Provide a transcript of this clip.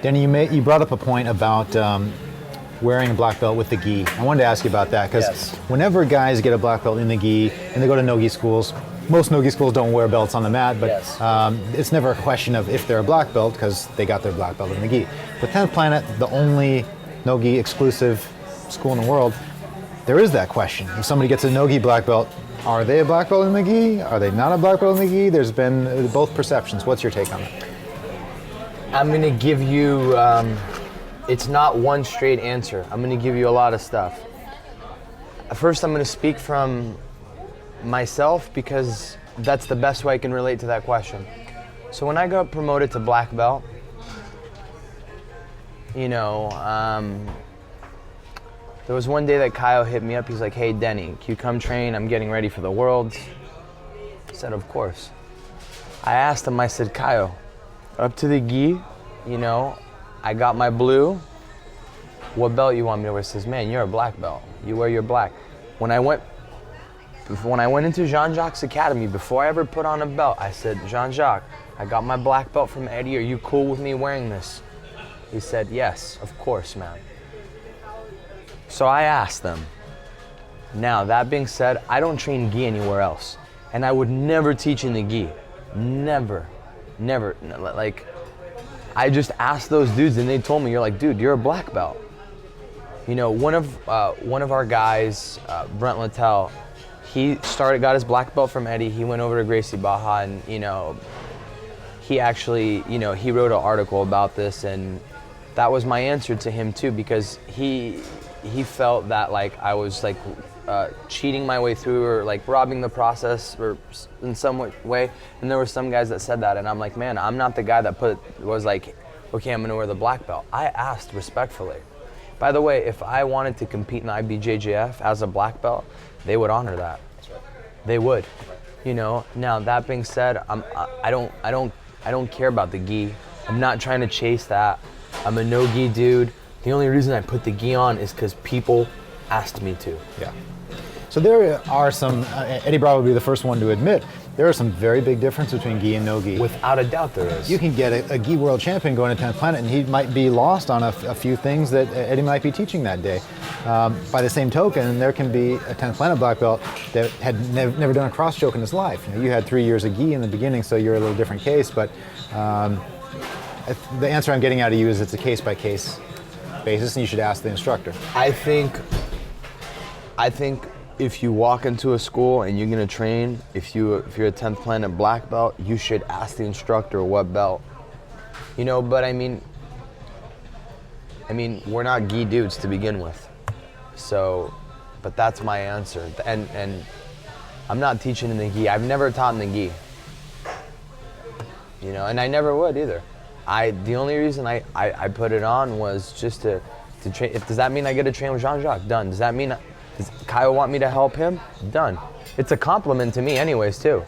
Denny, you brought up a point about wearing a black belt with the gi. I wanted to ask you about that because whenever guys get a black belt in the gi and they go to Nogi schools, most Nogi schools don't wear belts on the mat, but it's never a question of if they're a black belt because they got their black belt in the gi. But 10th Planet, the only Nogi exclusive school in the world, there is that question. If somebody gets a Nogi black belt, are they a black belt in the gi? Are they not a black belt in the gi? There's been both perceptions. What's your take on that? I'm going to give you, it's not one straight answer. I'm going to give you a lot of stuff. First, I'm going to speak from myself because that's the best way I can relate to that question. So when I got promoted to black belt, you know, there was one day that Kyle hit me up. He's like, hey, Denny, can you come train? I'm getting ready for the Worlds. I said, of course. I asked him, I said, Kyle, up to the gi, you know, I got my blue. What belt you want me to wear? He says, man, you're a black belt. You wear your black. When I went into Jean-Jacques' Academy, before I ever put on a belt, I said, Jean-Jacques, I got my black belt from Eddie. Are you cool with me wearing this? He said, yes, of course, man. So I asked them. Now, that being said, I don't train gi anywhere else. And I would never teach in the gi. Never. Like, I just asked those dudes and they told me, you're like, dude, you're a black belt. You know, one of our guys, Brent Littell, he got his black belt from Eddie. He went over to Gracie Baja and, you know, he actually, you know, he wrote an article about this, and that was my answer to him too, because he felt that like I was like cheating my way through or like robbing the process or in some way. And there were some guys that said that, and I'm like, man, I'm not the guy that was like, okay, I'm gonna wear the black belt. I asked respectfully. By the way, if I wanted to compete in IBJJF as a black belt, they would honor that. That's right. They would. You know. Now that being said, I don't care about the gi. I'm not trying to chase that. I'm a no gi dude. The only reason I put the gi on is because people asked me to. Yeah. So there are some, Eddie Bravo would be the first one to admit, there are some very big differences between gi and no gi. Without a doubt there is. You can get a gi world champion going to 10th Planet and he might be lost on a few things that Eddie might be teaching that day. By the same token, there can be a 10th Planet black belt that had never done a cross choke in his life. You know, you had 3 years of gi in the beginning, so you're a little different case, but the answer I'm getting out of you is it's a case-by-case basis and you should ask the instructor. I think if you walk into a school and you're gonna train, if you're a 10th Planet black belt, you should ask the instructor what belt. You know, but I mean, we're not gi dudes to begin with. So, but that's my answer. And I'm not teaching in the gi. I've never taught in the gi. You know, and I never would either. The only reason I put it on was just to train. Does that mean I get to train with Jean-Jacques? Done. Does that mean, does Kyle want me to help him? Done. It's a compliment to me anyways too.